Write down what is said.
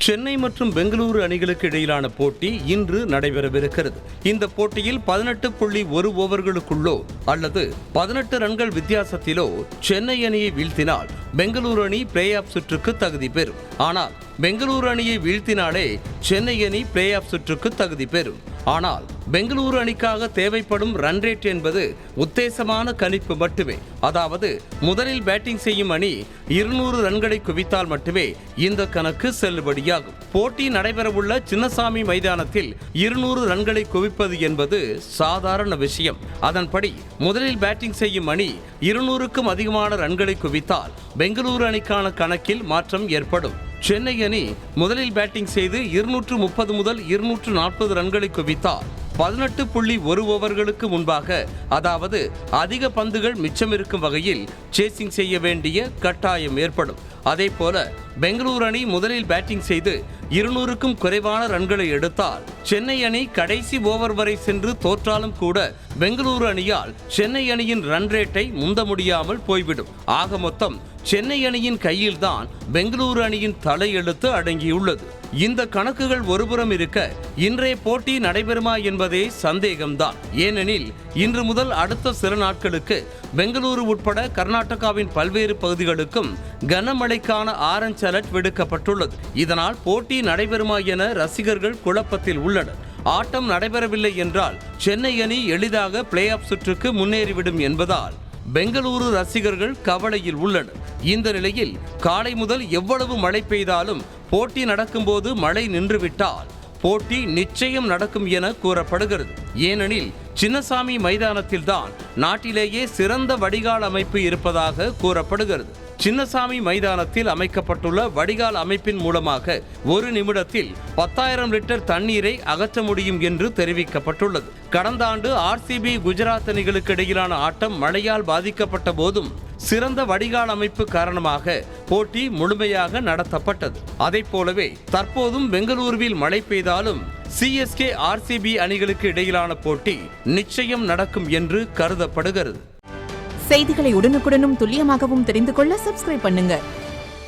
சென்னை மற்றும் பெங்களூரு அணிகளுக்கு இடையிலான போட்டி இன்று நடைபெறவிருக்கிறது. இந்த போட்டியில் 18.1 ஓவர்களுக்குள்ளோ அல்லது 18 ரன்கள் வித்தியாசத்திலோ சென்னை அணியை வீழ்த்தினால் பெங்களூரு அணி பிளே ஆஃப் சுற்றுக்கு தகுதி பெறும். ஆனால் பெங்களூரு அணியை வீழ்த்தினாலே சென்னை அணி பிளே ஆஃப் சுற்றுக்கு தகுதி பெறும். ஆனால் பெங்களூரு அணிக்காக தேவைப்படும் ரன் ரேட் என்பது உத்தேசமான கணிப்பு மட்டுமே. அதாவது முதலில் பேட்டிங் செய்யும் அணி 200 ரன்களை குவித்தால் மட்டுமே இந்த கணக்கு செல்லுபடியாகும். போட்டி நடைபெறவுள்ள சின்னசாமி மைதானத்தில் 200 ரன்களை குவிப்பது என்பது சாதாரண விஷயம். அதன்படி முதலில் பேட்டிங் செய்யும் அணி 200க்கும் அதிகமான ரன்களை குவித்தால் பெங்களூரு அணிக்கான கணக்கில் மாற்றம் ஏற்படும். சென்னை அணி முதலில் பேட்டிங் செய்து 230 முதல் 240 ரன்களை குவித்தால் 18.1 ஓவர்களுக்கு முன்பாக, அதாவது அதிக பந்துகள் மிச்சமிருக்கும் வகையில் சேசிங் செய்ய வேண்டிய கட்டாயம் ஏற்படும். அதே போல பெங்களூரு அணி முதலில் பேட்டிங் செய்து 200க்கும் குறைவான ரன்களை எடுத்தால் சென்னை அணி கடைசி ஓவர் வரை சென்று தோற்றாலும் கூட பெங்களூரு அணியால் சென்னை அணியின் ரன் ரேட்டை முந்த முடியாமல் போய்விடும். ஆக மொத்தம் சென்னை அணியின் கையில்தான் பெங்களூரு அணியின் தலையெழுத்து அடங்கியுள்ளது. இந்த கணக்குகள் ஒருபுறம் இருக்க இன்றைய போட்டி நடைபெறுமா என்பதே சந்தேகம்தான். ஏனெனில் இன்று முதல் அடுத்த சில நாட்களுக்கு பெங்களூரு உட்பட கர்நாடகாவின் பல்வேறு பகுதிகளுக்கும் கனமழைக்கான ஆரஞ்ச் அலர்ட் விடுக்கப்பட்டுள்ளது. இதனால் போட்டி நடைபெறுமா என ரசிகர்கள் குழப்பத்தில் உள்ளனர். ஆட்டம் நடைபெறவில்லை என்றால் சென்னை அணி எளிதாக பிளே ஆஃப் சுற்றுக்கு முன்னேறிவிடும் என்பதால் பெங்களூரு ரசிகர்கள் கவலையில் உள்ளனர். இந்த நிலையில் காலை முதல் எவ்வளவு மழை பெய்தாலும் போட்டி நடக்கும்போது மழை நின்றுவிட்டால் போட்டி நிச்சயம் நடக்கும் என கூறப்படுகிறது. ஏனெனில் சின்னசாமி மைதானத்தில் தான் நாட்டிலேயே சிறந்த வடிகால் அமைப்பு இருப்பதாக கூறப்படுகிறது. சின்னசாமி மைதானத்தில் அமைக்கப்பட்டுள்ள வடிகால் அமைப்பின் மூலமாக ஒரு நிமிடத்தில் 10,000 லிட்டர் தண்ணீரை அகற்ற முடியும் என்று தெரிவிக்கப்பட்டுள்ளது. கடந்த ஆண்டு RCB குஜராத் அணிகளுக்கு இடையிலான ஆட்டம் மழையால் பாதிக்கப்பட்ட போதும் சிறந்த வடிகால் அமைப்பு காரணமாக போட்டி முழுமையாக நடத்தப்பட்டது. அதை போலவே தற்போதும் பெங்களூருவில் மழை பெய்தாலும் CSK RCB அணிகளுக்கு இடையிலான போட்டி நிச்சயம் நடக்கும் என்று கருதப்படுகிறது. செய்திகளை உடனுக்குடனும் துல்லியமாகவும் தெரிந்து கொள்ள சப்ஸ்கிரைப் பண்ணுங்க.